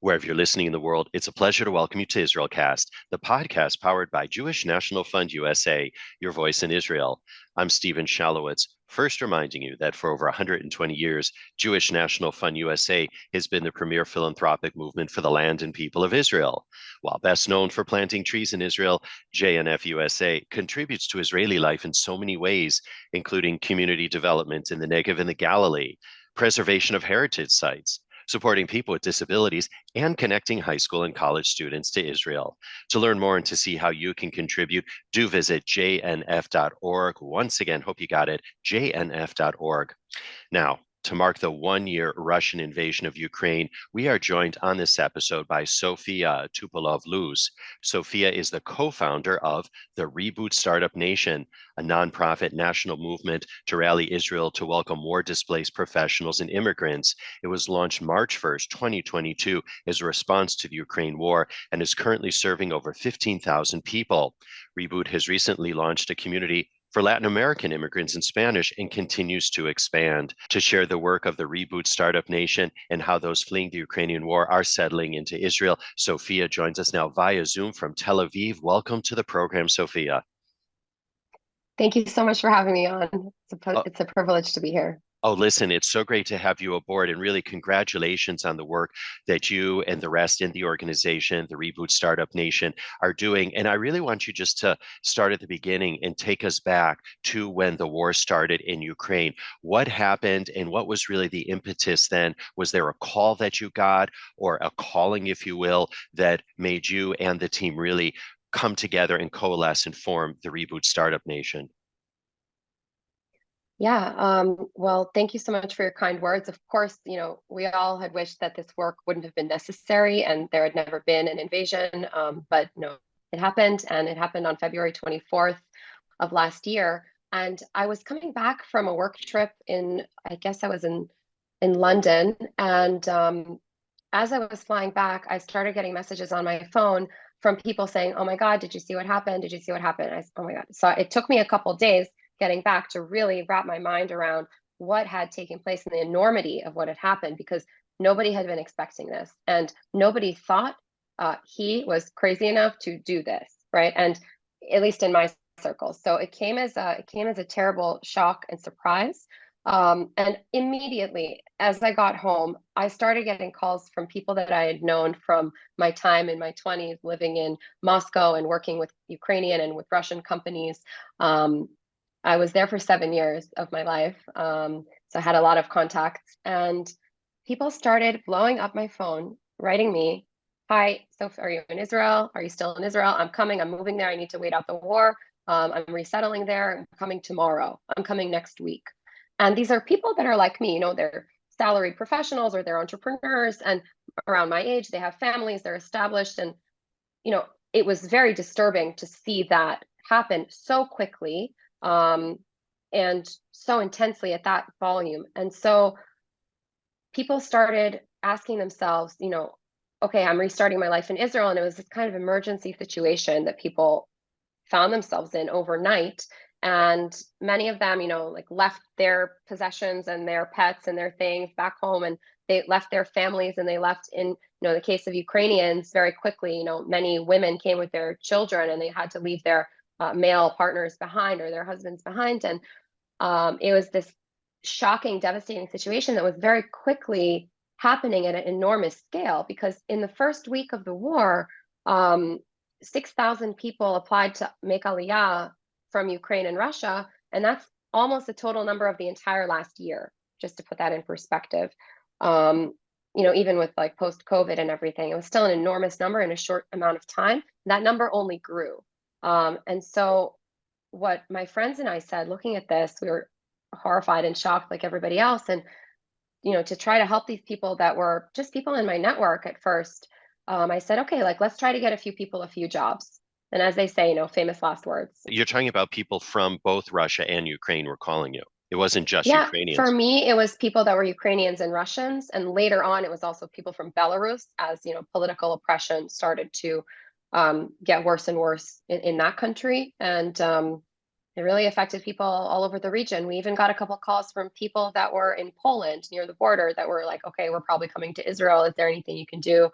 Wherever you're listening in the world, it's a pleasure to welcome you to IsraelCast, the podcast powered by Jewish National Fund USA, your voice in Israel. I'm Steven Shalowitz, first reminding you that for over 120 years, Jewish National Fund USA has been the premier philanthropic movement for the land and people of Israel. While best known for planting trees in Israel, JNF USA contributes to Israeli life in so many ways, including community development in the Negev and the Galilee, preservation of heritage sites, supporting people with disabilities, and connecting high school and college students to Israel. To learn more and to see how you can contribute, do visit jnf.org. Once again, hope you got it, jnf.org. Now, to mark the one-year Russian invasion of Ukraine, we are joined on this episode by Sophia Tupolev-Luz. Sophia is the co-founder of the Reboot Startup Nation, a nonprofit national movement to rally Israel to welcome war-displaced professionals and immigrants. It was launched March 1st, 2022, as a response to the Ukraine war and is currently serving over 15,000 people. Reboot has recently launched a community for Latin American immigrants in Spanish and continues to expand. To share the work of the Reboot Startup Nation and how those fleeing the Ukrainian war are settling into Israel, Sophia joins us now via Zoom from Tel Aviv. Welcome to the program, Sophia. Thank you so much for having me on. It's a privilege to be here. Oh, listen, it's so great to have you aboard, and really congratulations on the work that you and the rest in the organization, the Reboot Startup Nation, are doing. And I really want you just to start at the beginning and take us back to when the war started in Ukraine. What happened and what was really the impetus then? Was there a call that you got, or a calling, if you will, that made you and the team really come together and coalesce and form the Reboot Startup Nation? Yeah, well, thank you so much for your kind words. Of course, we all had wished that this work wouldn't have been necessary and there had never been an invasion, but no, it happened, and it happened on February 24th of last year. And I was coming back from a work trip I guess I was in London, and as I was flying back, I started getting messages on my phone from people saying, "Oh my God, did you see what happened? Did you see what happened?" Oh my God. So it took me a couple of days getting back to really wrap my mind around what had taken place and the enormity of what had happened, because nobody had been expecting this and nobody thought he was crazy enough to do this, right? And at least in my circles. So it came as a terrible shock and surprise. And immediately as I got home, I started getting calls from people that I had known from my time in my 20s, living in Moscow and working with Ukrainian and with Russian companies. I was there for 7 years of my life, so I had a lot of contacts, and people started blowing up my phone, writing me, "Hi, so are you in Israel? Are you still in Israel? I'm coming. I'm moving there. I need to wait out the war. I'm resettling there. I'm coming tomorrow. I'm coming next week." And these are people that are like me, they're salaried professionals or they're entrepreneurs, and around my age, they have families, they're established, and it was very disturbing to see that happen so quickly. And so intensely at that volume. And so people started asking themselves, okay, I'm restarting my life in Israel. And it was this kind of emergency situation that people found themselves in overnight. And many of them, left their possessions and their pets and their things back home, and they left their families, and they left in, the case of Ukrainians very quickly, many women came with their children and they had to leave their male partners behind or their husbands behind. And it was this shocking, devastating situation that was very quickly happening at an enormous scale, because in the first week of the war, 6,000 people applied to make Aliyah from Ukraine and Russia. And that's almost the total number of the entire last year, just to put that in perspective. Even with like post-COVID and everything, it was still an enormous number in a short amount of time. That number only grew. And so what my friends and I said, looking at this, we were horrified and shocked like everybody else. And, to try to help these people that were just people in my network at first, I said, okay, let's try to get a few people a few jobs. And as they say, famous last words. You're talking about people from both Russia and Ukraine were calling you. It wasn't just Ukrainians. For me, it was people that were Ukrainians and Russians. And later on, it was also people from Belarus, as, political oppression started to get worse and worse in that country. And it really affected people all over the region. We even got a couple calls from people that were in Poland near the border that were like, okay, we're probably coming to Israel. Is there anything you can do?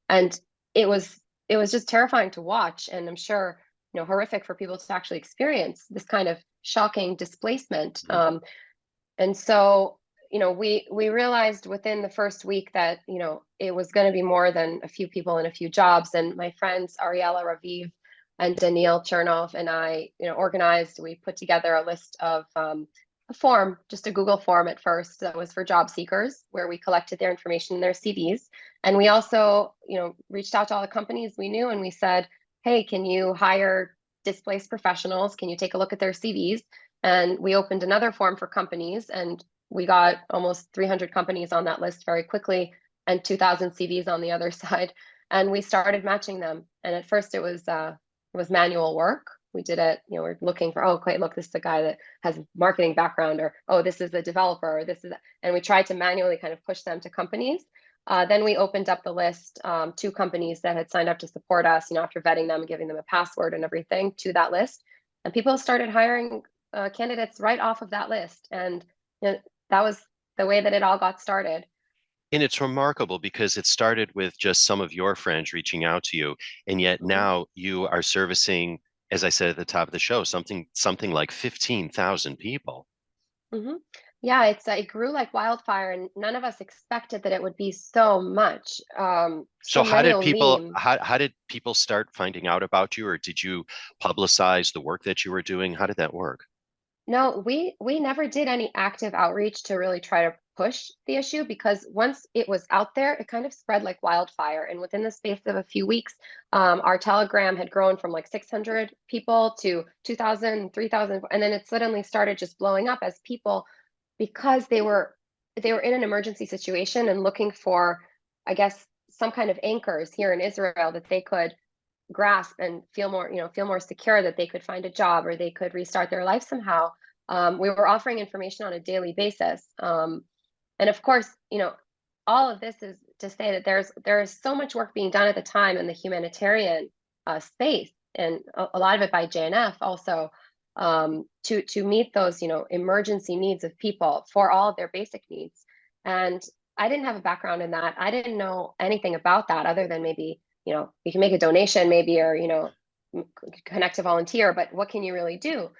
And it was just terrifying to watch. And I'm sure, horrific for people to actually experience this kind of shocking displacement. And so, we realized within the first week that, it was going to be more than a few people and a few jobs. And my friends, Ariella Raviv and Daniil Chernov and I, organized, we put together a list of a form, just a Google form at first that was for job seekers, where we collected their information and their CVs. And we also, reached out to all the companies we knew and we said, hey, can you hire displaced professionals? Can you take a look at their CVs? And we opened another form for companies and we got almost 300 companies on that list very quickly and 2,000 CVs on the other side. And we started matching them. And at first it was manual work. We did it, we're looking for, oh, okay, look, this is a guy that has a marketing background, or, oh, this is a developer, or this is, and we tried to manually kind of push them to companies. Then we opened up the list to companies that had signed up to support us, after vetting them and giving them a password and everything to that list. And people started hiring candidates right off of that list. And that was the way that it all got started. And it's remarkable because it started with just some of your friends reaching out to you, and yet now you are servicing, as I said at the top of the show, something like 15,000 people. Yeah, it grew like wildfire, and none of us expected that it would be so much. So how Many did people Olim. how did people start finding out about you, or did you publicize the work that you were doing? How did that work? No, we never did any active outreach to really try to push the issue, because once it was out there, it kind of spread like wildfire. And within the space of a few weeks, our Telegram had grown from like 600 people to 2,000, 3,000, and then it suddenly started just blowing up as people, because they were in an emergency situation and looking for, I guess, some kind of anchors here in Israel that they could grasp and feel more secure, that they could find a job or they could restart their life somehow. We were offering information on a daily basis. And of course, all of this is to say that there is so much work being done at the time in the humanitarian space, and a lot of it by JNF also, to meet those, emergency needs of people for all of their basic needs. And I didn't have a background in that. I didn't know anything about that other than maybe, you can make a donation maybe, or, connect to volunteer, but what can you really do?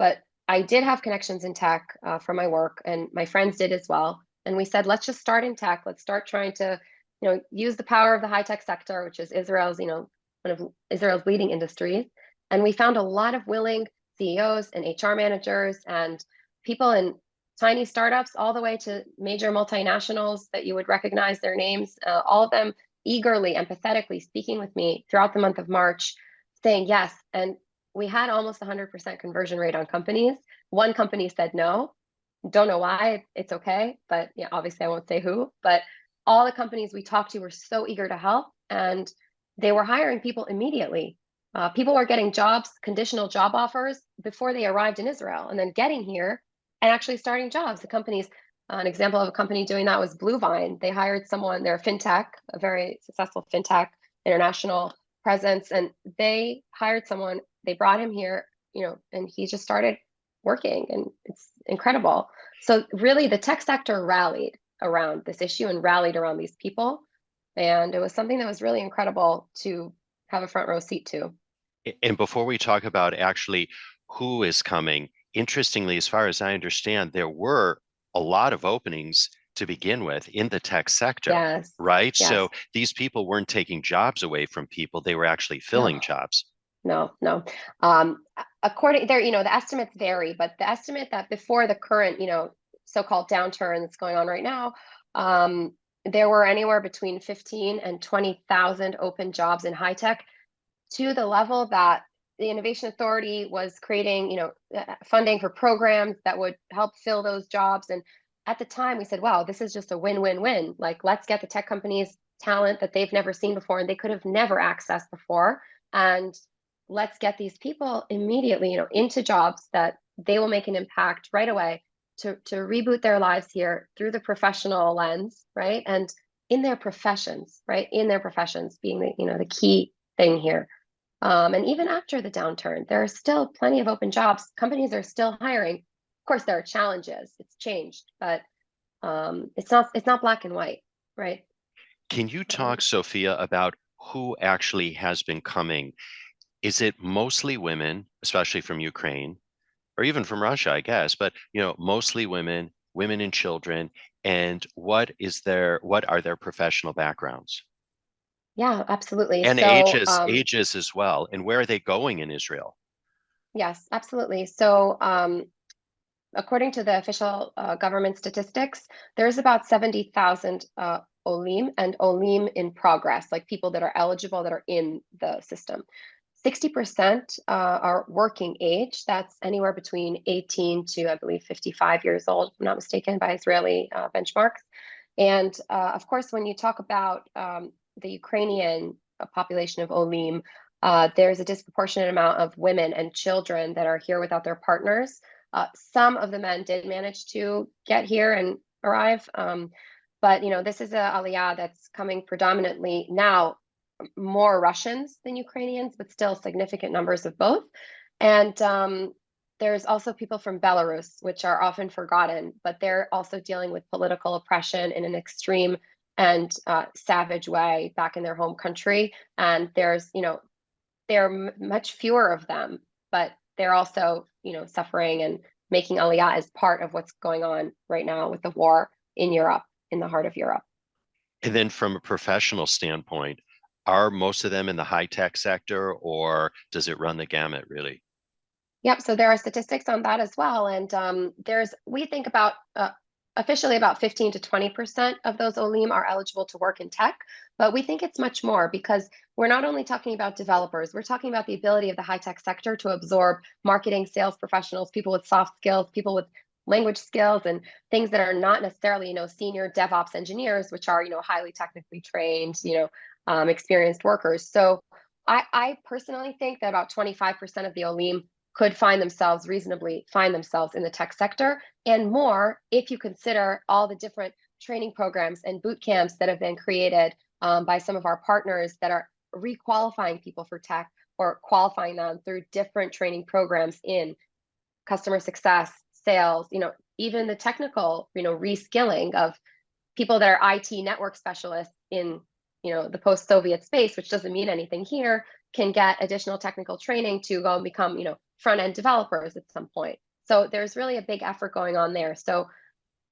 But I did have connections in tech from my work, and my friends did as well. And we said, let's just start in tech. Let's start trying to, use the power of the high tech sector, which is Israel's, one of Israel's leading industries. And we found a lot of willing CEOs and HR managers and people in tiny startups all the way to major multinationals that you would recognize their names, all of them eagerly, empathetically speaking with me throughout the month of March, saying yes. And we had almost 100% conversion rate on companies. One company said no. Don't know why. It's okay. But yeah, obviously I won't say who. But all the companies we talked to were so eager to help, and they were hiring people immediately. People were getting jobs, conditional job offers before they arrived in Israel, and then getting here and actually starting jobs. The companies, an example of a company doing that was Bluevine. They hired someone, they're a fintech, a very successful fintech, international presence, and they hired someone, they brought him here, and he just started working, and it's incredible. So really the tech sector rallied around this issue and rallied around these people. And it was something that was really incredible to have a front row seat to. And before we talk about actually who is coming, interestingly, as far as I understand, there were a lot of openings to begin with in the tech sector, Yes. right? Yes. So these people weren't taking jobs away from people, they were actually filling jobs. No. According there, the estimates vary, but the estimate that before the current, so-called downturn that's going on right now, there were anywhere between 15 and 20,000 open jobs in high tech, to the level that the Innovation Authority was creating, funding for programs that would help fill those jobs. And at the time we said, wow, this is just a win-win-win. Like, let's get the tech companies talent that they've never seen before and they could have never accessed before. And let's get these people immediately, into jobs that they will make an impact right away to reboot their lives here through the professional lens, right? And in their professions, right? In their professions being the key thing here. And even after the downturn, there are still plenty of open jobs. Companies are still hiring. Of course, there are challenges. It's changed, but it's not black and white, right? Can you talk, Sophia, about who actually has been coming? Is it mostly women, especially from Ukraine, or even from Russia, I guess, but mostly women, women and children, and what are their professional backgrounds? Yeah, absolutely. And So, ages as well, and where are they going in Israel? yes, absolutely. So, according to the official government statistics, there's about 70,000 Olim and Olim in progress, like people that are eligible that are in the system. 60% are working age. That's anywhere between 18 to, I believe, 55 years old, if I'm not mistaken, by Israeli benchmarks. And of course, when you talk about the Ukrainian population of Olim, there's a disproportionate amount of women and children that are here without their partners. Some of the men did manage to get here and arrive. But this is a aliyah that's coming predominantly now, more Russians than Ukrainians, but still significant numbers of both. And there's also people from Belarus, which are often forgotten, but they're also dealing with political oppression in an extreme and savage way back in their home country. And there are much fewer of them, but they're also, suffering and making aliyah as part of what's going on right now with the war in Europe, in the heart of Europe. And then from a professional standpoint, are most of them in the high tech sector, or does it run the gamut really? Yep. So there are statistics on that as well, and we think about officially about 15 to 20% of those Olim are eligible to work in tech, but we think it's much more because we're not only talking about developers, we're talking about the ability of the high tech sector to absorb marketing, sales professionals, people with soft skills, people with language skills, and things that are not necessarily senior DevOps engineers, which are highly technically trained, experienced workers. So I personally think that about 25% of the Olim could reasonably find themselves in the tech sector, and more if you consider all the different training programs and boot camps that have been created by some of our partners that are requalifying people for tech or qualifying them through different training programs in customer success, sales, even the technical, reskilling of people that are IT network specialists in, the post-Soviet space, which doesn't mean anything here, can get additional technical training to go and become, front-end developers at some point. So there's really a big effort going on there. So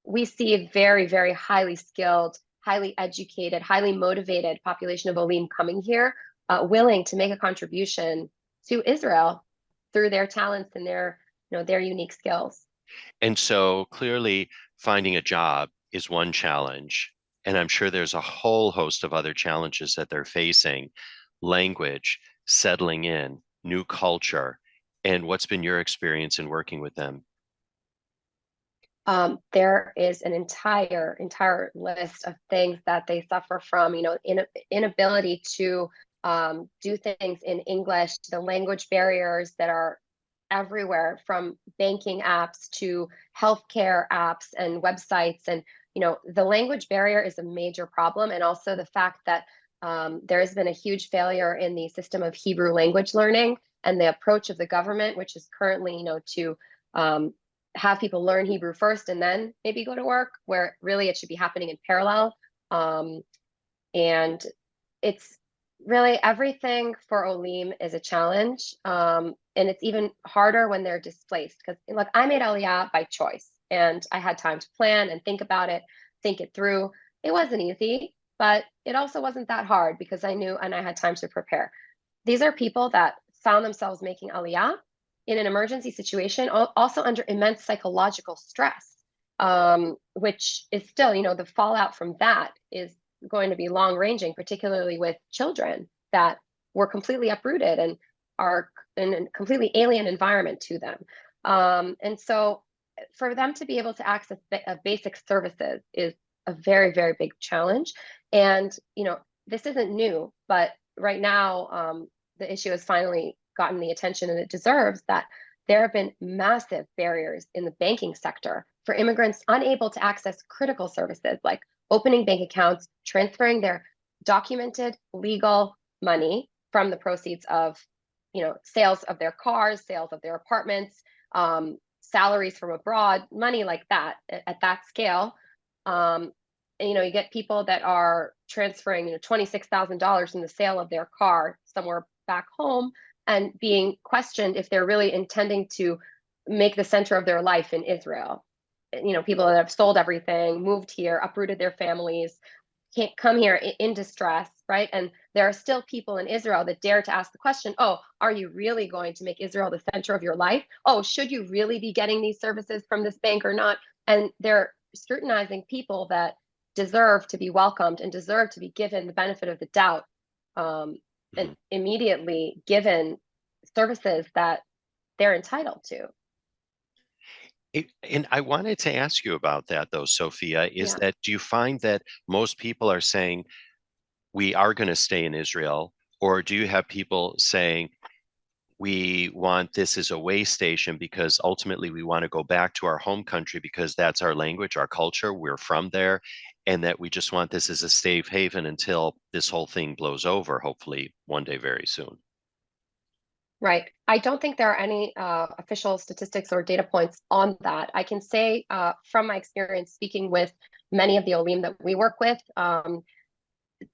we see a very, very highly skilled, highly educated, highly motivated population of Olim coming here, willing to make a contribution to Israel through their talents and their unique skills. And so clearly finding a job is one challenge. And I'm sure there's a whole host of other challenges that they're facing: language, settling in, new culture. And what's been your experience in working with them? There is an entire list of things that they suffer from, inability to do things in English, the language barriers that are everywhere, from banking apps to healthcare apps and websites. And, the language barrier is a major problem. And also the fact that there has been a huge failure in the system of Hebrew language learning, and the approach of the government, which is currently, to have people learn Hebrew first and then maybe go to work, where really it should be happening in parallel. And it's really everything for Olim is a challenge. And it's even harder when they're displaced, because like I made Aliyah by choice and I had time to plan and think about it, think it through. It wasn't easy, but it also wasn't that hard because I knew and I had time to prepare. These are people that found themselves making Aliyah in an emergency situation, also under immense psychological stress, which is still, the fallout from that is going to be long ranging, particularly with children that were completely uprooted and are in a completely alien environment to them. And so for them to be able to access basic services is a very, very big challenge. And, this isn't new, but right now, the issue has finally gotten the attention and it deserves, that there have been massive barriers in the banking sector for immigrants unable to access critical services like opening bank accounts, transferring their documented legal money from the proceeds of sales of their cars, sales of their apartments, salaries from abroad, money like that at that scale. And, you get people that are transferring, $26,000 in the sale of their car somewhere back home and being questioned if they're really intending to make the center of their life in Israel. People that have sold everything, moved here, uprooted their families, can't come here in distress, right? And there are still people in Israel that dare to ask the question, oh, are you really going to make Israel the center of your life? Oh, should you really be getting these services from this bank or not? And they're scrutinizing people that deserve to be welcomed and deserve to be given the benefit of the doubt, and immediately given services that they're entitled to. And I wanted to ask you about that, though, Sophia, is Yeah. that do you find that most people are saying we are going to stay in Israel, or do you have people saying we want this as a way station because ultimately we want to go back to our home country because that's our language, our culture, we're from there, and that we just want this as a safe haven until this whole thing blows over, hopefully one day very soon? Right. I don't think there are any official statistics or data points on that. I can say from my experience speaking with many of the Olim that we work with,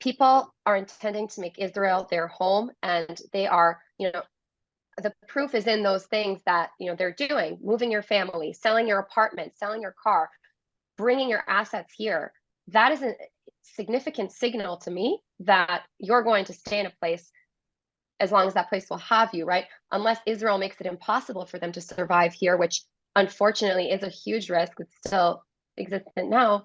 people are intending to make Israel their home, and they are, the proof is in those things that, they're doing, moving your family, selling your apartment, selling your car, bringing your assets here. That is a significant signal to me that you're going to stay in a place as long as that place will have you, right? Unless Israel makes it impossible for them to survive here, which unfortunately is a huge risk. It's still existent now.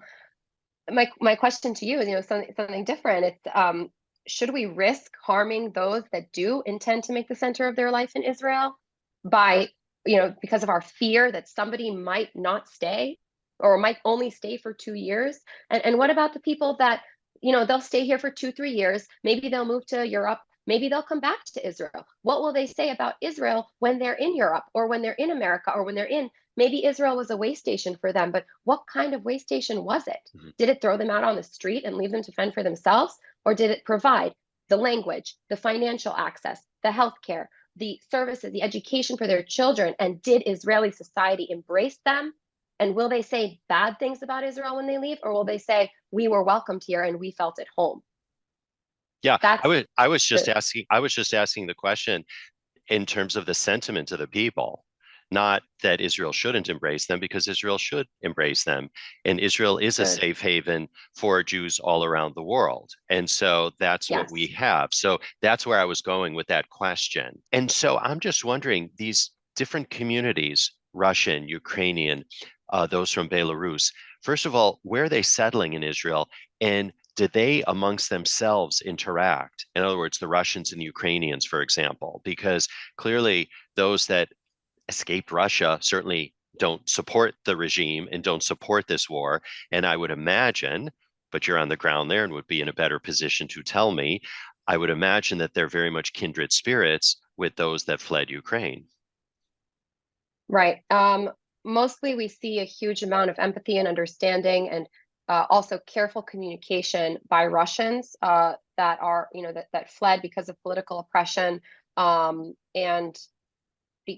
My question to you is, something different. It's should we risk harming those that do intend to make the center of their life in Israel by, because of our fear that somebody might not stay or might only stay for 2 years? And what about the people that, they'll stay here for 2-3 years? Maybe they'll move to Europe. Maybe they'll come back to Israel. What will they say about Israel when they're in Europe or when they're in America or when they're in? Maybe Israel was a way station for them, but what kind of way station was it? Mm-hmm. Did it throw them out on the street and leave them to fend for themselves? Or did it provide the language, the financial access, the healthcare, the services, the education for their children? And did Israeli society embrace them? And will they say bad things about Israel when they leave? Or will they say, we were welcomed here and we felt at home? Yeah, That's I was just the asking the question in terms of the sentiment of the people, not that Israel shouldn't embrace them, because Israel should embrace them. And Israel is a good. safe haven for Jews all around the world. And so that's what we Yes. have. So that's where I was going with that question. And so I'm just wondering, these different communities, Russian, Ukrainian, those from Belarus, first of all, where are they settling in Israel? And do they amongst themselves interact? In other words, the Russians and Ukrainians, for example, because clearly those that escaped Russia certainly don't support the regime and don't support this war. And I would imagine, but you're on the ground there and would be in a better position to tell me, I would imagine that they're very much kindred spirits with those that fled Ukraine. Right. Mostly we see a huge amount of empathy and understanding, and also careful communication by Russians that are, that fled because of political oppression, and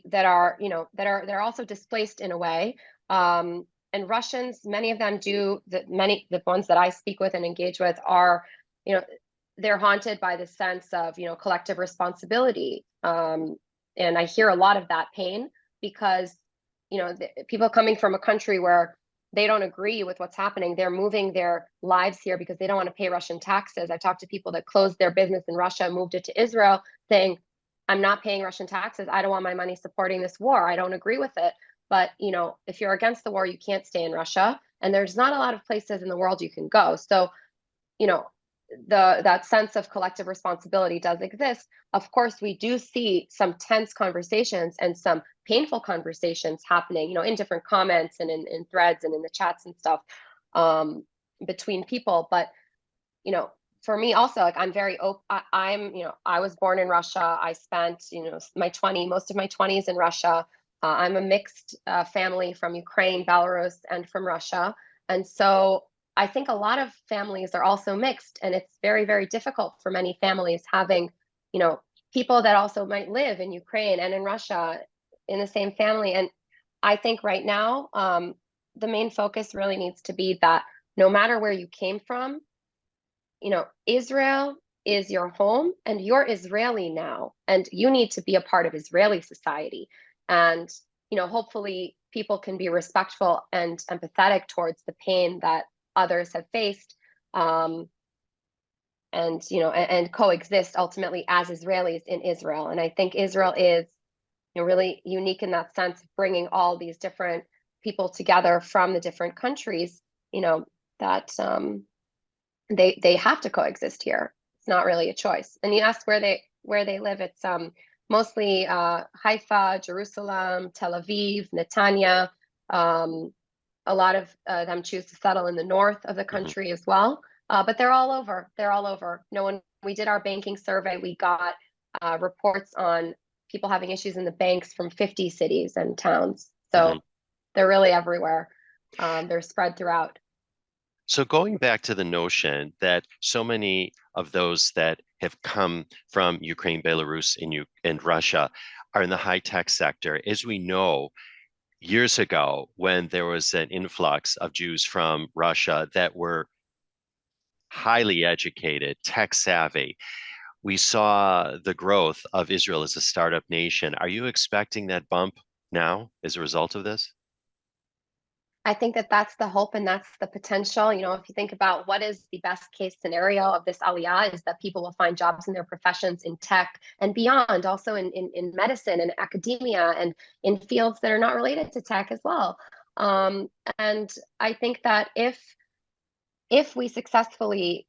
that are, that are also displaced in a way. And Russians, many of them do, the ones that I speak with and engage with are, they're haunted by the sense of, collective responsibility. And I hear a lot of that pain because, people coming from a country where they don't agree with what's happening, they're moving their lives here because they don't want to pay Russian taxes. I've talked to people that closed their business in Russia, moved it to Israel, saying, I'm not paying Russian taxes. I don't want my money supporting this war. I don't agree with it. But, if you're against the war, you can't stay in Russia. And there's not a lot of places in the world you can go. So, you know, that sense of collective responsibility does exist. Of course, we do see some tense conversations and some painful conversations happening, in different comments and in threads and in the chats and stuff, between people. But, for me also, like, I'm very open. I was born in Russia. I spent, most of my 20s in Russia. I'm a mixed family from Ukraine, Belarus, and from Russia. And so I think a lot of families are also mixed, and it's very, very difficult for many families having, people that also might live in Ukraine and in Russia in the same family. And I think right now, the main focus really needs to be that no matter where you came from, Israel is your home and you're Israeli now, and you need to be a part of Israeli society. And, hopefully people can be respectful and empathetic towards the pain that others have faced. And coexist ultimately as Israelis in Israel. And I think Israel is really unique in that sense, bringing all these different people together from the different countries, that they have to coexist here. It's not really a choice. And you asked where they live. It's mostly Haifa, Jerusalem, Tel Aviv, Netanya. A lot of them choose to settle in the north of the country as well. But they're all over. They're all over. When we did our banking survey, we got reports on people having issues in the banks from 50 cities and towns. So they're really everywhere. They're spread throughout. So going back to the notion that so many of those that have come from Ukraine, Belarus, and Russia are in the high-tech sector, as we know, years ago, when there was an influx of Jews from Russia that were highly educated, tech savvy, we saw the growth of Israel as a startup nation. Are you expecting that bump now as a result of this? I think that that's the hope and that's the potential. If you think about what is the best case scenario of this aliyah, is that people will find jobs in their professions in tech and beyond, also in medicine and academia and in fields that are not related to tech as well. And I think that if we successfully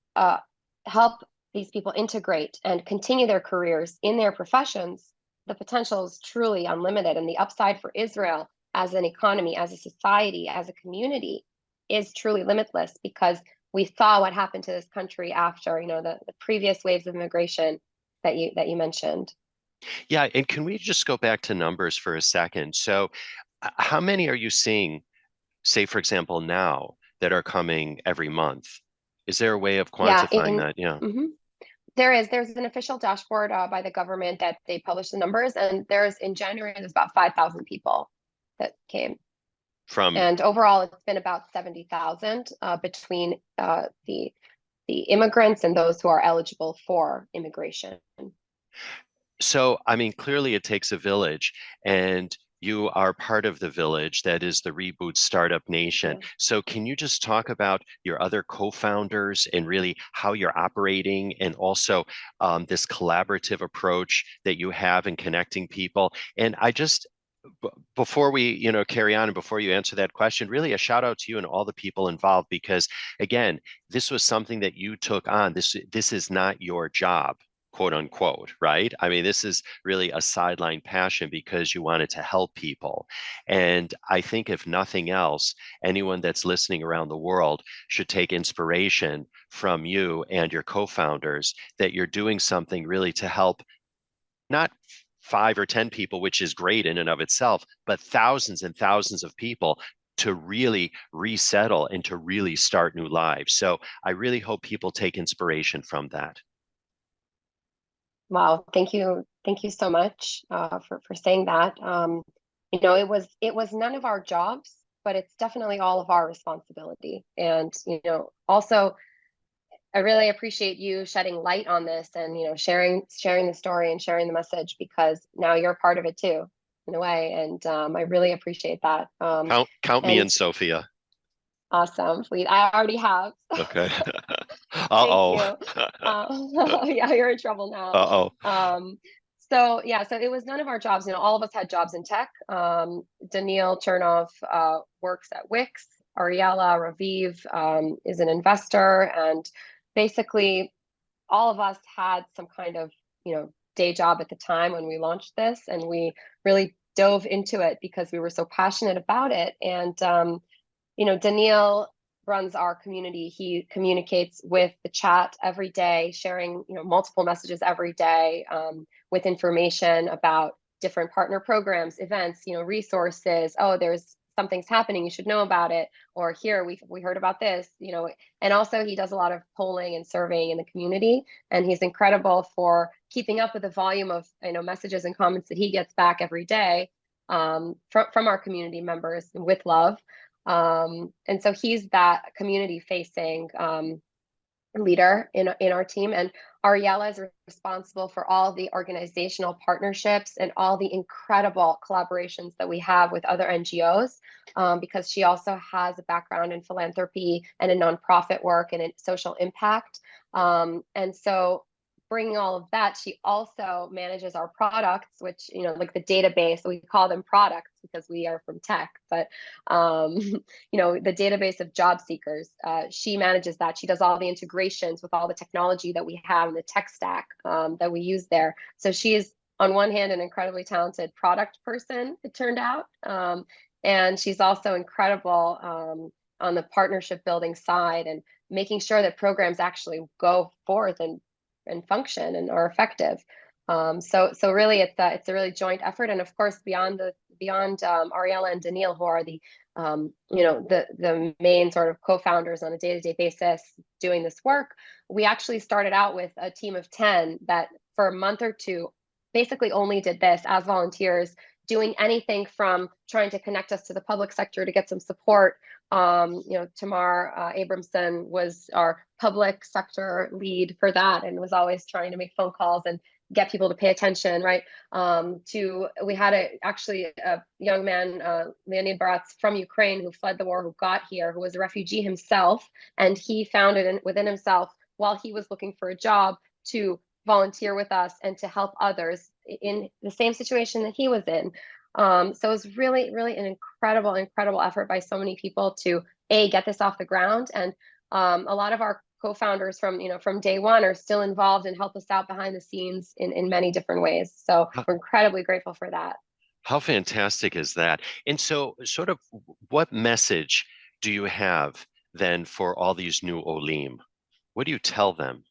help these people integrate and continue their careers in their professions, the potential is truly unlimited. And the upside for Israel as an economy, as a society, as a community is truly limitless, because we saw what happened to this country after, the previous waves of immigration that you mentioned. Yeah, and can we just go back to numbers for a second? So how many are you seeing, say, for example, now that are coming every month? Is there a way of Yeah, quantifying that? Yeah. There's an official dashboard by the government that they publish the numbers, and in January, there's about 5,000 people that came. From And overall, it's been about 70,000 between the immigrants and those who are eligible for immigration. So, I mean, clearly it takes a village, and you are part of the village that is the Reboot Startup Nation. Yeah. So, can you just talk about your other co-founders and really how you're operating, and also this collaborative approach that you have in connecting people? And before we carry on, and before you answer that question, really a shout out to you and all the people involved, because again, this was something that you took on. This is not your job, quote unquote, right? I mean, this is really a sideline passion because you wanted to help people. And I think if nothing else, anyone that's listening around the world should take inspiration from you and your co-founders, that you're doing something really to help not 5 or 10 people, which is great in and of itself, but thousands and thousands of people to really resettle and to really start new lives. So I really hope people take inspiration from that. Wow, thank you so much for saying that. It was none of our jobs, but it's definitely all of our responsibility. And also, I really appreciate you shedding light on this and sharing the story and sharing the message, because now you're part of it too, in a way. And I really appreciate that. Count me in, Sophia. Awesome, please. I already have. Okay. Thank you. Uh-oh. Yeah, you're in trouble now. Uh-oh. So it was none of our jobs. All of us had jobs in tech. Daniil Chernov works at Wix. Ariella Raviv is an investor, and basically all of us had some kind of day job at the time when we launched this, and we really dove into it because we were so passionate about it. And Daniil runs our community. He communicates with the chat every day, sharing multiple messages every day with information about different partner programs, events, resources. Oh, there's something's happening, you should know about it, or here we heard about this, you know. And also he does a lot of polling and surveying in the community, and he's incredible for keeping up with the volume of, you know, messages and comments that he gets back every day from our community members with love. And so he's that community facing leader in our team. And Ariella is responsible for all the organizational partnerships and all the incredible collaborations that we have with other NGOs, because she also has a background in philanthropy and in nonprofit work and in social impact. And so bringing all of that, she also manages our products, which, you know, like the database, we call them products because we are from tech, but you know, the database of job seekers, she manages that. She does all the integrations with all the technology that we have and the tech stack that we use there. So she is, on one hand, an incredibly talented product person, it turned out, and she's also incredible on the partnership building side and making sure that programs actually go forth and function and are effective. So really it's a really joint effort. And of course, beyond Ariella and Daniil, who are the you know, the main sort of co-founders on a day-to-day basis doing this work, we actually started out with a team of 10 that for a month or two basically only did this as volunteers, doing anything from trying to connect us to the public sector to get some support. You know, Tamar Abramson was our public sector lead for that and was always trying to make phone calls and get people to pay attention, right? We had actually a young man, Leonid Barats from Ukraine, who fled the war, who got here, who was a refugee himself, and he found it within himself while he was looking for a job to volunteer with us and to help others in the same situation that he was in. So it was really, really an incredible effort by so many people to get this off the ground. And a lot of our co-founders from day one are still involved and help us out behind the scenes in many different ways. So we're incredibly grateful for that. How fantastic is that? And so sort of what message do you have then for all these new Olim? What do you tell them?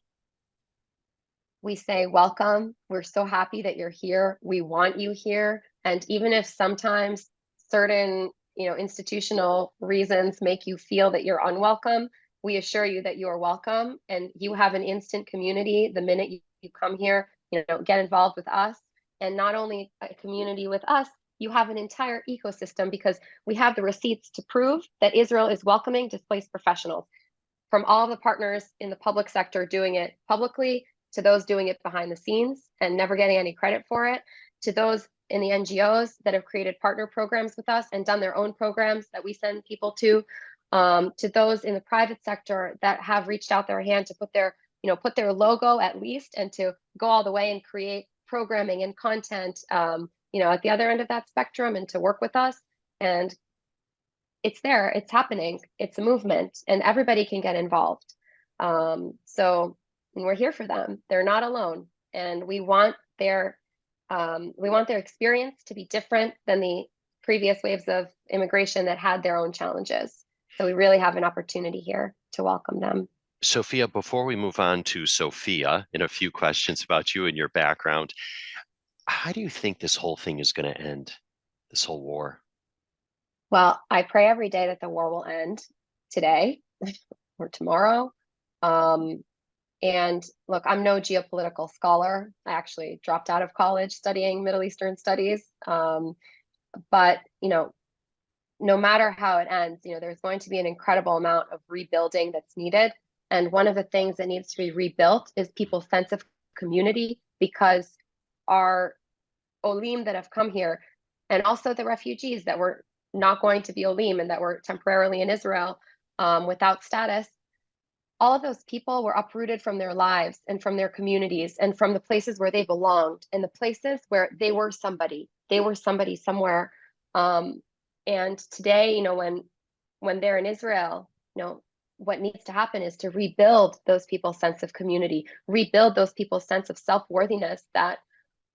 We say, welcome. We're so happy that you're here. We want you here. And even if sometimes certain, you know, institutional reasons make you feel that you're unwelcome, we assure you that you are welcome and you have an instant community the minute you come here, you know, get involved with us. And not only a community with us, you have an entire ecosystem because we have the receipts to prove that Israel is welcoming displaced professionals, from all the partners in the public sector doing it publicly, to those doing it behind the scenes and never getting any credit for it, to those in the NGOs that have created partner programs with us and done their own programs that we send people to those in the private sector that have reached out their hand to put their logo at least, and to go all the way and create programming and content, you know, at the other end of that spectrum, and to work with us. And it's there, it's happening, it's a movement, and everybody can get involved. So we're here for them. They're not alone, and we want their experience to be different than the previous waves of immigration that had their own challenges. So we really have an opportunity here to welcome them. Sophia, before we move on to Sophia and a few questions about you and your background, how do you think this whole thing is going to end, this whole war? Well, I pray every day that the war will end today or tomorrow. And look, I'm no geopolitical scholar. I actually dropped out of college studying Middle Eastern studies. But, you know, no matter how it ends, you know, there's going to be an incredible amount of rebuilding that's needed. And one of the things that needs to be rebuilt is people's sense of community, because our Olim that have come here, and also the refugees that were not going to be Olim and that were temporarily in Israel without status, all of those people were uprooted from their lives and from their communities and from the places where they belonged and the places where they were somebody somewhere. And today, you know, when they're in Israel, you know, what needs to happen is to rebuild those people's sense of community, rebuild those people's sense of self-worthiness that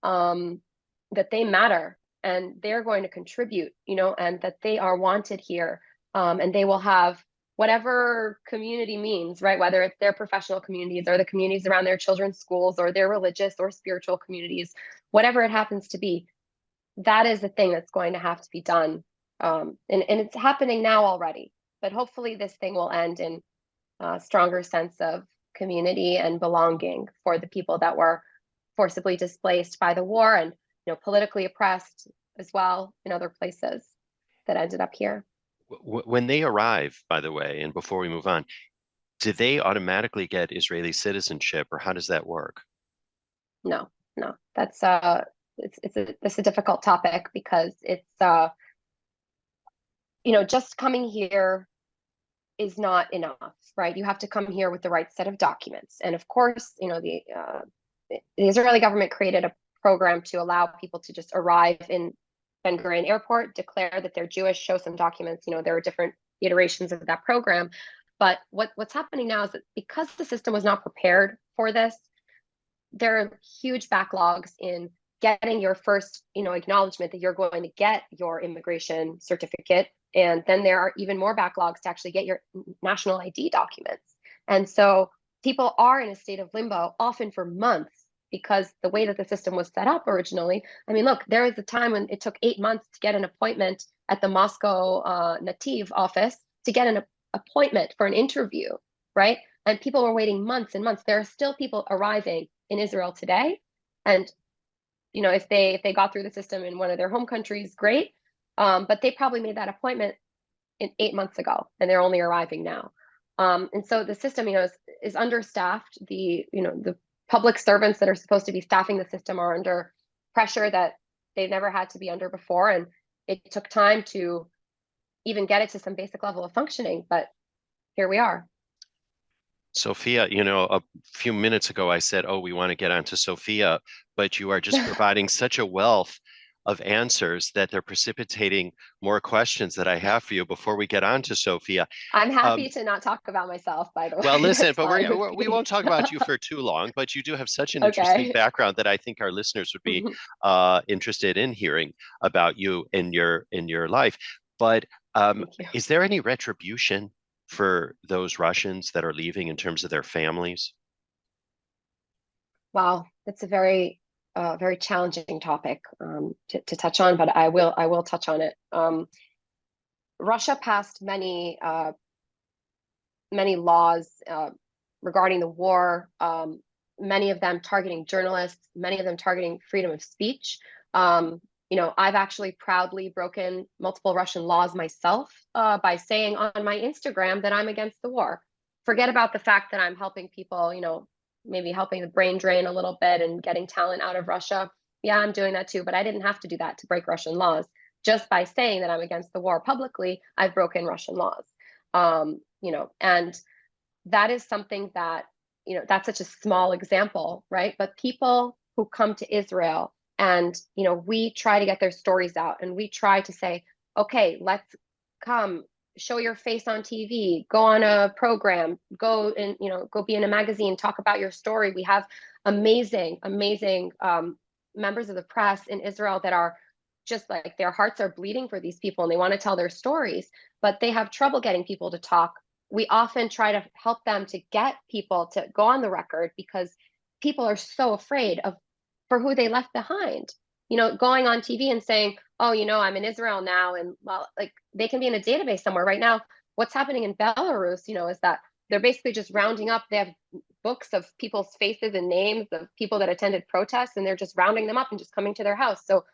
that they matter and they're going to contribute, you know, and that they are wanted here, and they will have whatever community means, right? Whether it's their professional communities or the communities around their children's schools or their religious or spiritual communities, whatever it happens to be, that is the thing that's going to have to be done. And it's happening now already. But hopefully this thing will end in a stronger sense of community and belonging for the people that were forcibly displaced by the war and politically oppressed as well in other places that ended up here. When they arrive, by the way, and before we move on, do they automatically get Israeli citizenship, or how does that work? No, no, that's it's a difficult topic because it's just coming here is not enough, right? You have to come here with the right set of documents. And of course, the Israeli government created a program to allow people to just arrive in Ben Gurion Airport, declare that they're Jewish, show some documents. There are different iterations of that program. But what's happening now is that because the system was not prepared for this, there are huge backlogs in getting your first, acknowledgement that you're going to get your immigration certificate. And then there are even more backlogs to actually get your national ID documents. And so people are in a state of limbo, often for months, because the way that the system was set up originally. I mean, look, there was a time when it took 8 months to get an appointment at the Moscow Nativ office to get an appointment for an interview, right? And people were waiting months and months. There are still people arriving in Israel today. And, if they got through the system in one of their home countries, great. But they probably made that appointment 8 months ago, and they're only arriving now. And so the system, is understaffed. The public servants that are supposed to be staffing the system are under pressure that they've never had to be under before. And it took time to even get it to some basic level of functioning, but here we are. Sophia, a few minutes ago I said, oh, we want to get on to Sophia, but you are just providing such a wealth of answers that they're precipitating more questions that I have for you before we get on to Sophia. I'm happy to not talk about myself, by the way. Well, listen, That's but we fine won't talk about you for too long, but you do have such an interesting Okay. background that I think our listeners would be interested in hearing about you in your life. But Thank you. is there any retribution for those Russians that are leaving in terms of their families? Wow, that's a very very challenging topic to touch on, but I will touch on it. Russia passed many laws regarding the war, many of them targeting journalists, many of them targeting freedom of speech. I've actually proudly broken multiple Russian laws myself by saying on my Instagram that I'm against the war. Forget about the fact that I'm helping people, maybe helping the brain drain a little bit and getting talent out of Russia. Yeah, I'm doing that too, but I didn't have to do that to break Russian laws. Just by saying that I'm against the war publicly, I've broken Russian laws. And that is something that, that's such a small example, right? But people who come to Israel and, we try to get their stories out and we try to say, okay, let's come show your face on TV, go on a program, go and, go be in a magazine, talk about your story. We have amazing members of the press in Israel that are just like their hearts are bleeding for these people and they want to tell their stories, but they have trouble getting people to talk. We often try to help them to get people to go on the record because people are so afraid of for who they left behind. Going on TV and saying, oh, I'm in Israel now. And well, like they can be in a database somewhere right now. What's happening in Belarus, is that they're basically just rounding up. They have books of people's faces and names of people that attended protests, and they're just rounding them up and just coming to their house. So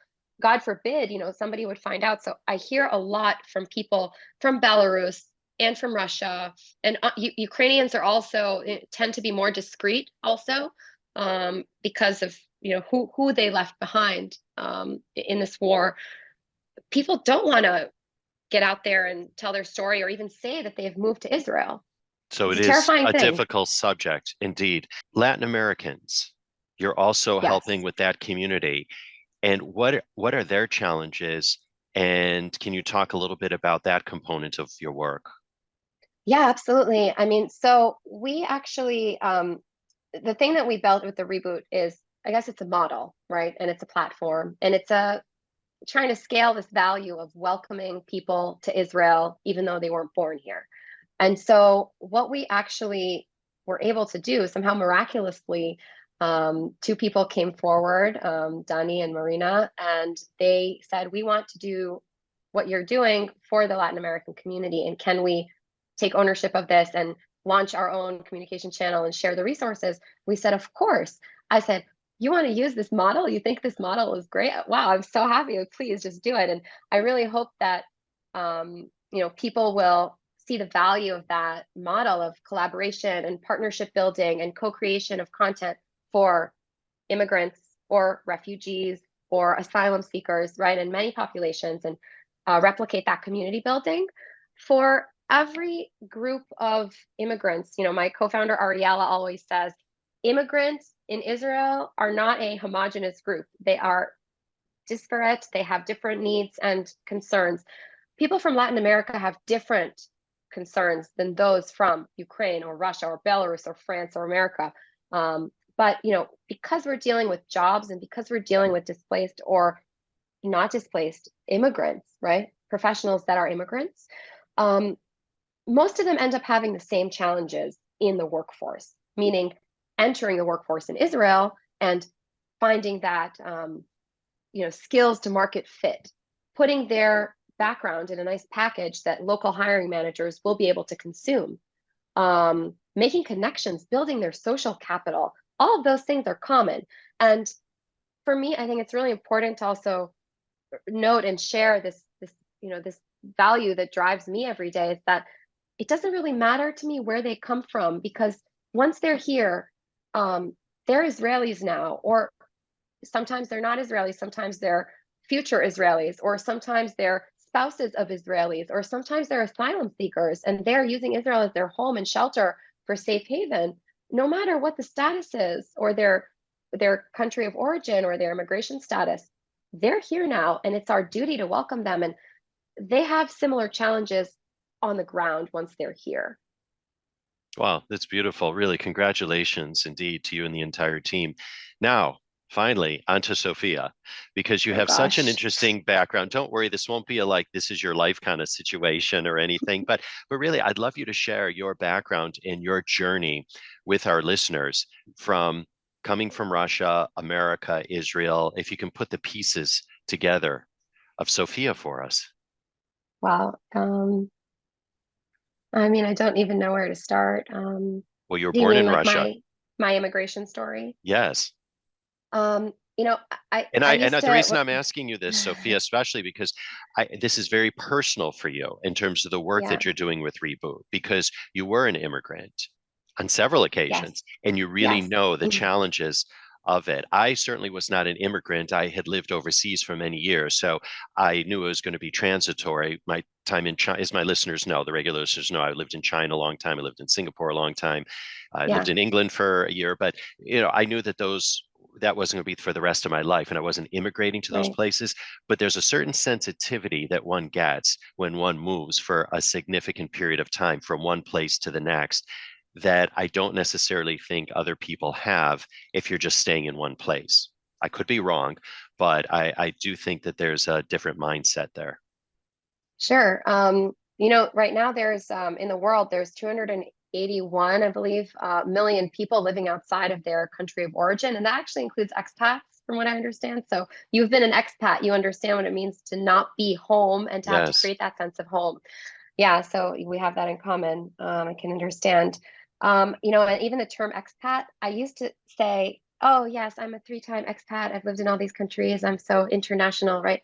God forbid, somebody would find out. So I hear a lot from people from Belarus and from Russia, and Ukrainians are also tend to be more discreet also because of who they left behind in this war. People don't want to get out there and tell their story or even say that they have moved to Israel. So It's it a is terrifying a thing. difficult subject indeed. Latin Americans, you're also Yes. helping with that community. And what are their challenges? And can you talk a little bit about that component of your work? Yeah, absolutely. I mean, so we actually, the thing that we built with the Reboot is, I guess it's a model, right? And it's a platform, and it's trying to scale this value of welcoming people to Israel, even though they weren't born here. And so what we actually were able to do somehow miraculously, two people came forward, Dani and Marina, and they said, we want to do what you're doing for the Latin American community, and can we take ownership of this and launch our own communication channel and share the resources? We said, of course. I said, you want to use this model? You think this model is great? Wow, I'm so happy. Please just do it. And I really hope that people will see the value of that model of collaboration and partnership building and co-creation of content for immigrants or refugees or asylum seekers, right, in many populations, and replicate that community building for every group of immigrants. My co-founder Ariella always says, immigrants in Israel are not a homogenous group. They are disparate. They have different needs and concerns. People from Latin America have different concerns than those from Ukraine or Russia or Belarus or France or America. But because we're dealing with jobs and because we're dealing with displaced or not displaced immigrants, right? Professionals that are immigrants, most of them end up having the same challenges in the workforce, meaning entering the workforce in Israel and finding that skills to market fit, putting their background in a nice package that local hiring managers will be able to consume, making connections, building their social capital. All of those things are common. And for me, I think it's really important to also note and share this value that drives me every day, is that it doesn't really matter to me where they come from, because once they're here, they're Israelis now, or sometimes they're not Israelis, sometimes they're future Israelis, or sometimes they're spouses of Israelis, or sometimes they're asylum seekers and they're using Israel as their home and shelter for safe haven. No matter what the status is, or their country of origin or their immigration status, they're here now, and it's our duty to welcome them. And they have similar challenges on the ground once they're here. Wow, that's beautiful. Really, congratulations indeed to you and the entire team. Now, finally, onto Sophia, because you have such an interesting background. Don't worry, this won't be this is your life kind of situation or anything, but really, I'd love you to share your background and your journey with our listeners, from coming from Russia, America, Israel, if you can put the pieces together of Sophia for us. Wow. I don't even know where to start. Well, you were born in Russia. My immigration story? Yes. The reason I'm asking you this, Sophia, especially because this is very personal for you in terms of the work that you're doing with Reboot, because you were an immigrant on several occasions, and you really know the challenges of it. I certainly was not an immigrant. I had lived overseas for many years, so I knew it was going to be transitory. My time in China, as my listeners know, the regular listeners know, I lived in China a long time. I lived in Singapore a long time. I lived in England for a year, but I knew that that wasn't going to be for the rest of my life, and I wasn't immigrating to those places. But there's a certain sensitivity that one gets when one moves for a significant period of time from one place to the next, that I don't necessarily think other people have if you're just staying in one place. I could be wrong, but I do think that there's a different mindset there. Sure. Right now there's in the world, there's 281, I believe, million people living outside of their country of origin. And that actually includes expats, from what I understand. So you've been an expat, you understand what it means to not be home and to have to create that sense of home. Yeah, so we have that in common. I can understand. And even the term expat, I used to say, oh, yes, I'm a 3-time expat. I've lived in all these countries. I'm so international, right?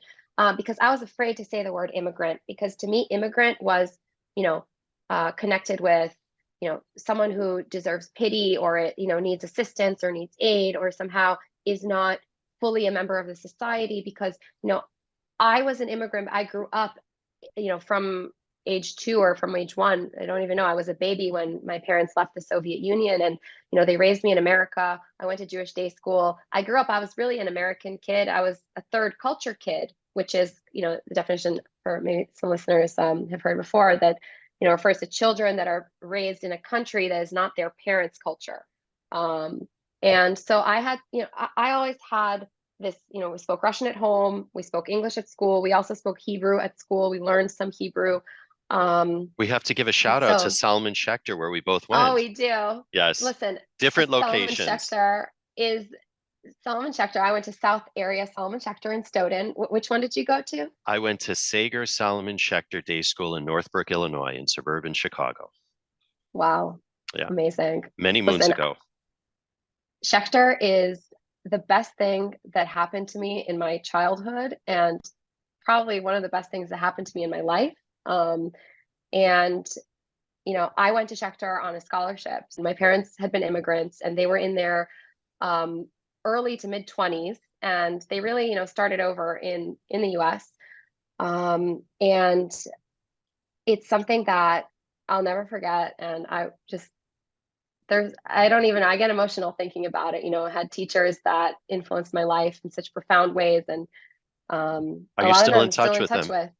Because I was afraid to say the word immigrant, because to me, immigrant was, connected with, someone who deserves pity, or, needs assistance or needs aid, or somehow is not fully a member of the society. Because, I was an immigrant. I grew up, from age 2 or from age 1. I don't even know. I was a baby when my parents left the Soviet Union, and, they raised me in America. I went to Jewish day school. I grew up, I was really an American kid. I was a third culture kid, which is, the definition, for maybe some listeners have heard before, that, refers to children that are raised in a country that is not their parents' culture. And so I had, I always had this, we spoke Russian at home, we spoke English at school, we also spoke Hebrew at school, we learned some Hebrew. We have to give a shout out to Salman Schechter, where we both went. Oh, we do. Yes. Listen, different locations. Salman Schechter is Solomon Schechter. I went to South Area Solomon Schechter in Stoughton. Which one did you go to? I went to Sager Solomon Schechter Day School in Northbrook, Illinois, in suburban Chicago. Wow, Yeah, amazing. many moons Listen, ago. Schechter is the best thing that happened to me in my childhood, and probably one of the best things that happened to me in my life. And I went to Schechter on a scholarship. My parents had been immigrants, and they were in their early to mid 20s, and they really, started over in the U.S. And it's something that I'll never forget. And I get emotional thinking about it. I had teachers that influenced my life in such profound ways, and Are a you lot of still them in I'm still touch in with touch them? with.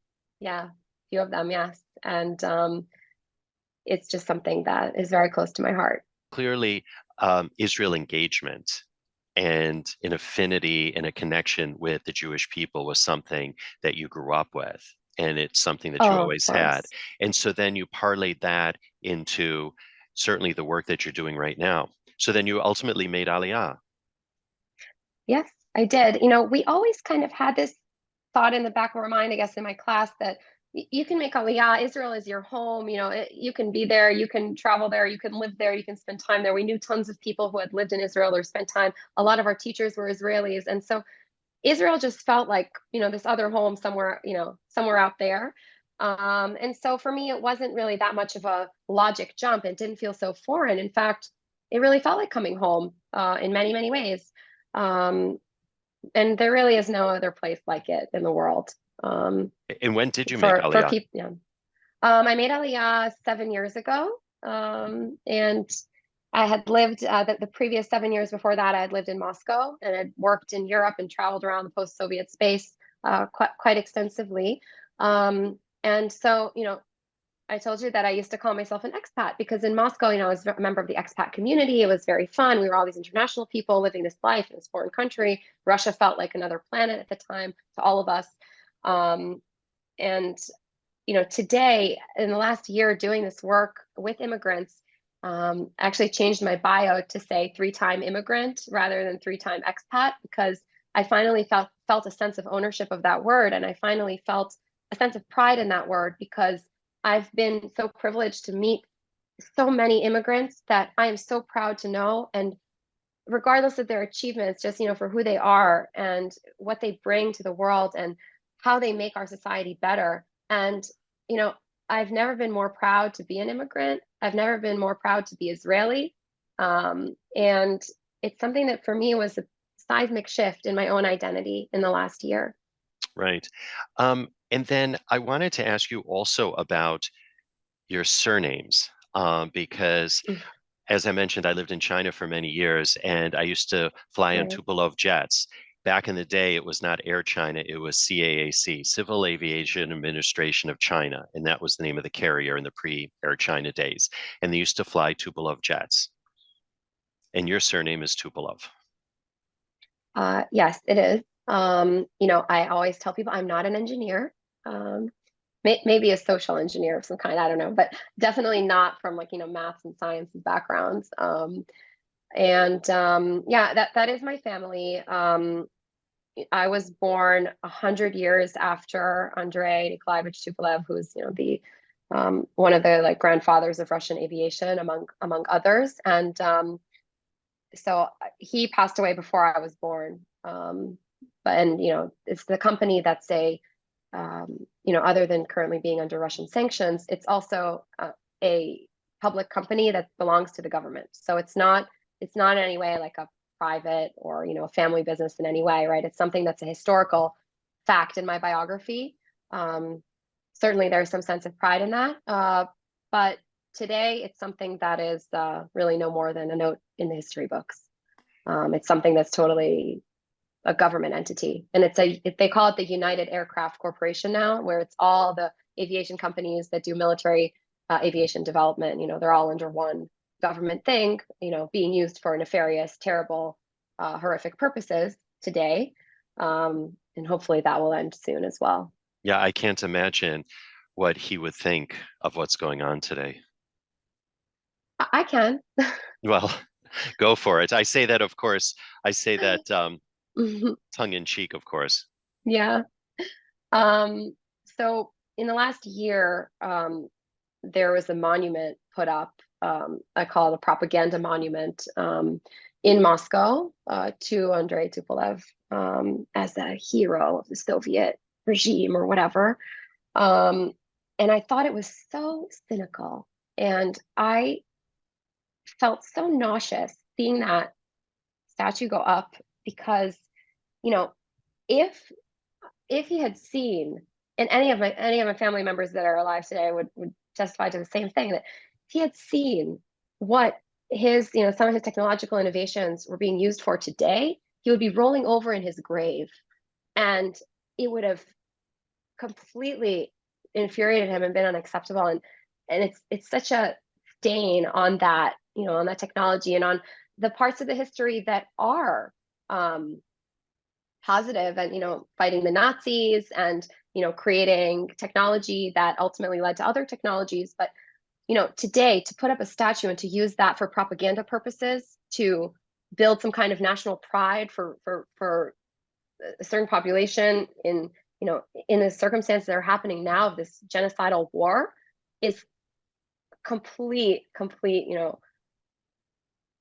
Yeah, a few of them, yes. And it's just something that is very close to my heart. Clearly, Israel engagement and an affinity and a connection with the Jewish people was something that you grew up with, and it's something that you Oh, of always had. course. And so then you parlayed that into certainly the work that you're doing right now. So then you ultimately made Aliyah. Yes, I did. We always kind of had this thought in the back of our mind, I guess, in my class that you can make Aliyah. Israel is your home. You can be there, you can travel there, you can live there, you can spend time there. We knew tons of people who had lived in Israel or spent time. A lot of our teachers were Israelis. And so Israel just felt like, this other home somewhere, somewhere out there. And so for me, it wasn't really that much of a logic jump. It didn't feel so foreign. In fact, it really felt like coming home in many, many ways. Um, and there really is no other place like it in the world. And when did you make For Aliyah? people, yeah. I made Aliyah 7 years ago, and I had lived the previous 7 years before that. I had lived in Moscow and had worked in Europe and traveled around the post-Soviet space quite extensively. And so, I told you that I used to call myself an expat because in Moscow, I was a member of the expat community. It was very fun. We were all these international people living this life in this foreign country. Russia felt like another planet at the time to all of us. And today, in the last year doing this work with immigrants, actually changed my bio to say 3-time immigrant rather than 3-time expat, because I finally felt a sense of ownership of that word. And I finally felt a sense of pride in that word because I've been so privileged to meet so many immigrants that I am so proud to know. And regardless of their achievements, just, for who they are and what they bring to the world and how they make our society better. And, you know, I've never been more proud to be an immigrant. I've never been more proud to be Israeli. And it's something that for me was a seismic shift in my own identity in the last year. Right. And then I wanted to ask you also about your surnames, because Mm. as I mentioned, I lived in China for many years and I used to fly on Right. Tupolev jets. Back in the day, it was not Air China, it was CAAC, Civil Aviation Administration of China. And that was the name of the carrier in the pre-Air China days. And they used to fly Tupolev jets. And your surname is Tupolev. Yes, it is. I always tell people I'm not an engineer. Um, maybe a social engineer of some kind. I don't know, but definitely not from like maths and sciences backgrounds. Yeah, that is my family. I was born 100 years after Andrei Nikolaevich Tupolev, who's the one of the like grandfathers of Russian aviation among others, and so he passed away before I was born. But it's the company that's other than currently being under Russian sanctions, it's also a public company that belongs to the government. So it's not in any way like a private or a family business in any way, right? It's something that's a historical fact in my biography. Certainly, there's some sense of pride in that, but today it's something that is really no more than a note in the history books. It's something that's totally a government entity, and they call it the United Aircraft Corporation now, where it's all the aviation companies that do military aviation development. They're all under one government thing. Being used for nefarious, terrible, horrific purposes today, and hopefully that will end soon as well. Yeah, I can't imagine what he would think of what's going on today. I can. Well, Go for it. I say that, of course. I say that tongue in cheek, of course. Yeah. Um, so in the last year, there was a monument put up. I call it a propaganda monument in Moscow to Andrei Tupolev as a hero of the Soviet regime or whatever. Um, and I thought it was so cynical. And I felt so nauseous seeing that statue go up because, you know, if he had seen, and any of my family members that are alive today would testify to the same thing, that if he had seen what his, some of his technological innovations were being used for today, he would be rolling over in his grave, and it would have completely infuriated him and been unacceptable. And it's such a stain on that, on that technology and on the parts of the history that are positive and, fighting the Nazis and, creating technology that ultimately led to other technologies. But, today to put up a statue and to use that for propaganda purposes, to build some kind of national pride for a certain population in, in the circumstances that are happening now of this genocidal war, is complete,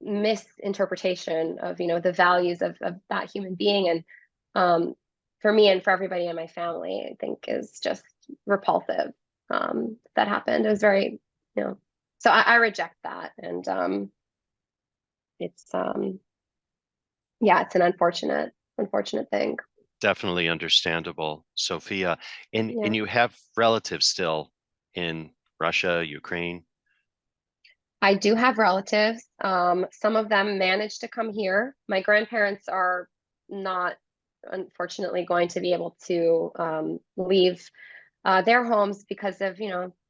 misinterpretation of, the values of that human being. And for me and for everybody in my family, I think is just repulsive. That happened. It was very, so I reject that. And it's, yeah, it's an unfortunate thing. Definitely understandable, Sophia. And Yeah. you have relatives still in Russia, Ukraine? I do have relatives. Some of them managed to come here. My grandparents are not, unfortunately, going to be able to leave their homes because of,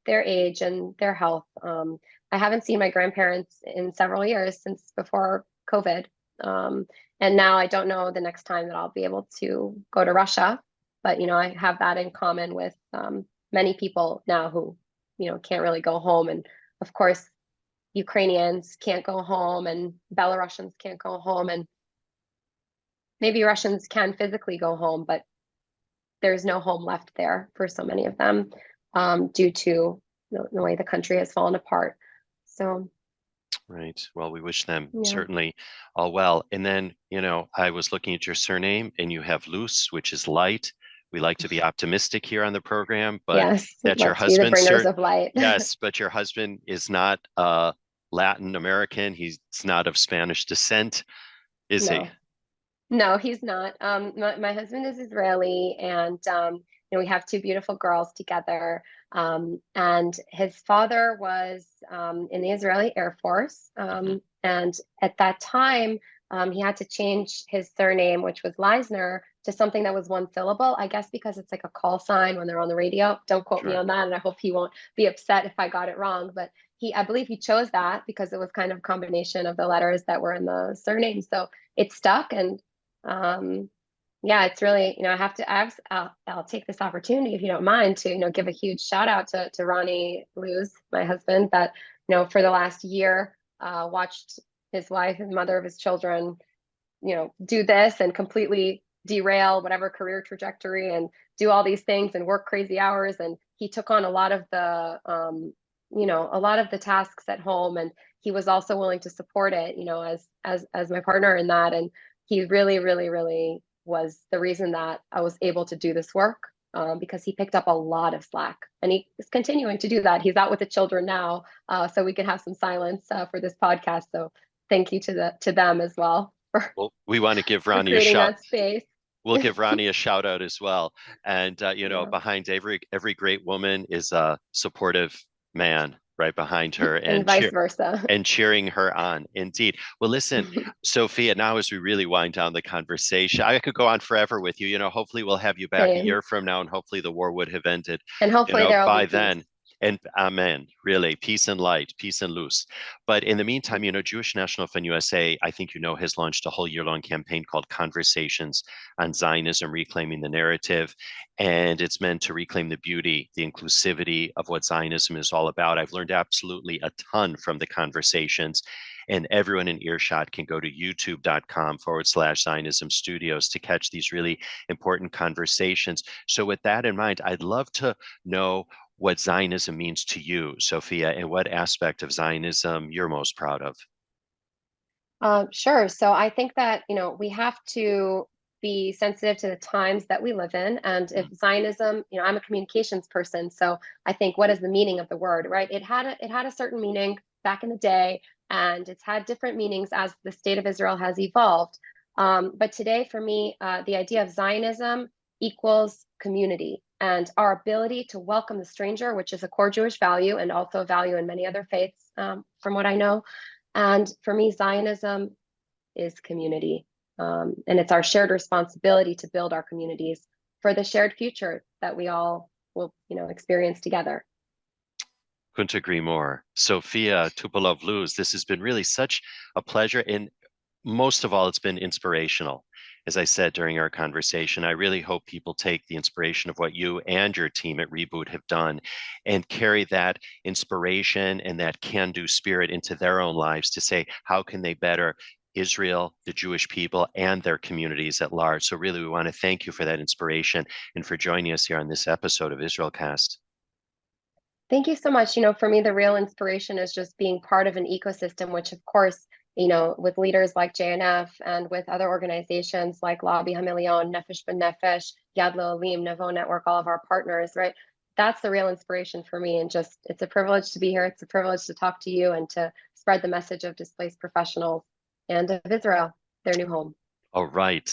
their age and their health. I haven't seen my grandparents in several years since before COVID. And now I don't know the next time that I'll be able to go to Russia. But, I have that in common with many people now who, can't really go home. And of course, Ukrainians can't go home and Belarusians can't go home, and maybe Russians can physically go home, but there's no home left there for so many of them due to the way the country has fallen apart. So, right. Well, we wish them yeah. certainly all well. And then, I was looking at your surname and you have Luz, which is light. We like to be optimistic here on the program, but yes, that your let's be the husband, bringers of light. yes, but your husband is not Latin American. He's not of Spanish descent, is he? No, he's not. My husband is Israeli, and we have two beautiful girls together. And his father was in the Israeli Air Force, and at that time, he had to change his surname, which was Leisner, to something that was one syllable. I guess because it's like a call sign when they're on the radio. Don't quote me on that, and I hope he won't be upset if I got it wrong. But I believe he chose that because it was kind of a combination of the letters that were in the surname, so it stuck. And yeah, it's really, I'll take this opportunity, if you don't mind, to, give a huge shout out to Ronnie Luz, my husband, that, for the last year, watched his wife and mother of his children, do this and completely derail whatever career trajectory and do all these things and work crazy hours. And he took on a lot of the, a lot of the tasks at home, and he was also willing to support it, as my partner in that. And he really, really, really was the reason that I was able to do this work, because he picked up a lot of slack, and he is continuing to do that. He's out with the children now, so we can have some silence for this podcast. So thank you to them as well. Well, we want to give Ronnie a shout. That space. We'll give Ronnie a shout out as well. And behind every great woman is a supportive man right behind her, and vice versa, and cheering her on. Indeed. Well, listen, Sophia, now as we really wind down the conversation, I could go on forever with you. Hopefully we'll have you back a year from now, and hopefully the war would have ended. And hopefully by then. And amen, really, peace and light, peace and loose. But in the meantime, Jewish National Fund USA, I think has launched a whole year-long campaign called Conversations on Zionism, Reclaiming the Narrative. And it's meant to reclaim the beauty, the inclusivity of what Zionism is all about. I've learned absolutely a ton from the conversations. And everyone in earshot can go to youtube.com/Zionism Studios to catch these really important conversations. So with that in mind, I'd love to know what Zionism means to you, Sophia, and what aspect of Zionism you're most proud of. Sure. So I think that, we have to be sensitive to the times that we live in. And if Zionism, I'm a communications person, so I think, what is the meaning of the word, right? It had a certain meaning back in the day, and it's had different meanings as the state of Israel has evolved. But today, for me, the idea of Zionism equals community, and our ability to welcome the stranger, which is a core Jewish value and also a value in many other faiths, from what I know. And for me, Zionism is community. And it's our shared responsibility to build our communities for the shared future that we all will, experience together. Couldn't agree more. Sophia Tupolev-Luz, this has been really such a pleasure. And most of all, it's been inspirational. As I said during our conversation, I really hope people take the inspiration of what you and your team at Reboot have done and carry that inspiration and that can-do spirit into their own lives to say, how can they better Israel, the Jewish people, and their communities at large? So really, we want to thank you for that inspiration and for joining us here on this episode of IsraelCast. Thank you so much. For me, the real inspiration is just being part of an ecosystem, which of course, with leaders like JNF and with other organizations like Lobby Hamillion, Nefesh B'Nefesh, Yad Le'Olim, Nevo Network, all of our partners, right? That's the real inspiration for me. And just, it's a privilege to be here. It's a privilege to talk to you and to spread the message of displaced professionals and of Israel, their new home. All right.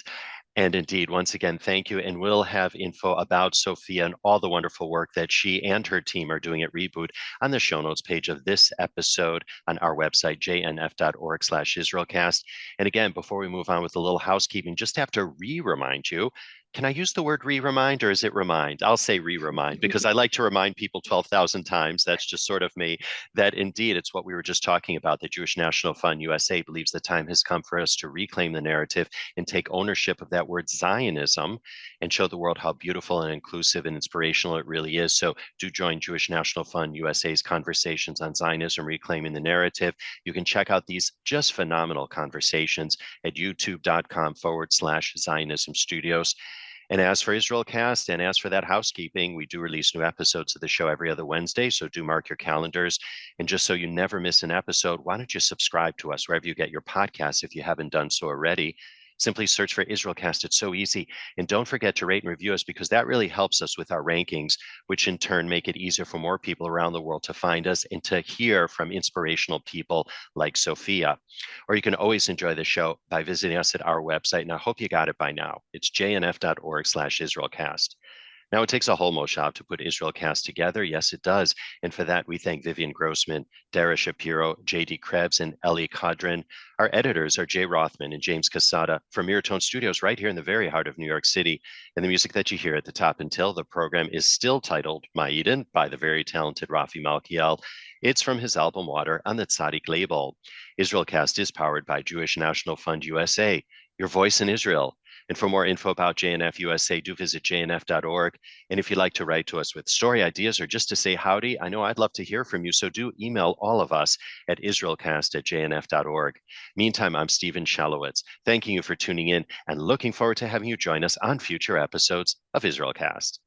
And indeed, once again, thank you. And we'll have info about Sophia and all the wonderful work that she and her team are doing at Reboot on the show notes page of this episode on our website, jnf.org/IsraelCast. And again, before we move on with a little housekeeping, just have to remind you. Can I use the word re-remind or is it remind? I'll say re-remind because I like to remind people 12,000 times. That's just sort of me, that indeed it's what we were just talking about. The Jewish National Fund USA believes the time has come for us to reclaim the narrative and take ownership of that word Zionism and show the world how beautiful and inclusive and inspirational it really is. So do join Jewish National Fund USA's conversations on Zionism, reclaiming the narrative. You can check out these just phenomenal conversations at youtube.com/Zionism Studios. And as for IsraelCast and as for that housekeeping, we do release new episodes of the show every other Wednesday. So do mark your calendars. And just so you never miss an episode, why don't you subscribe to us wherever you get your podcasts if you haven't done so already? Simply search for IsraelCast. It's so easy. And don't forget to rate and review us because that really helps us with our rankings, which in turn make it easier for more people around the world to find us and to hear from inspirational people like Sophia. Or you can always enjoy the show by visiting us at our website. And I hope you got it by now. It's jnf.org/IsraelCast. Now, it takes a whole moshav to put IsraelCast together. Yes, it does. And for that, we thank Vivian Grossman, Dara Shapiro, J.D. Krebs, and Ellie Kadrin. Our editors are Jay Rothman and James Casada from Miratone Studios right here in the very heart of New York City. And the music that you hear at the top until the program is still titled Ma'iden by the very talented Rafi Malkiel. It's from his album Water on the Tzaddik label. IsraelCast is powered by Jewish National Fund USA, your voice in Israel. And for more info about JNF USA, do visit jnf.org. And if you'd like to write to us with story ideas or just to say howdy, I know I'd love to hear from you. So do email all of us at IsraelCast@jnf.org. Meantime, I'm Steven Shalowitz, thanking you for tuning in and looking forward to having you join us on future episodes of IsraelCast.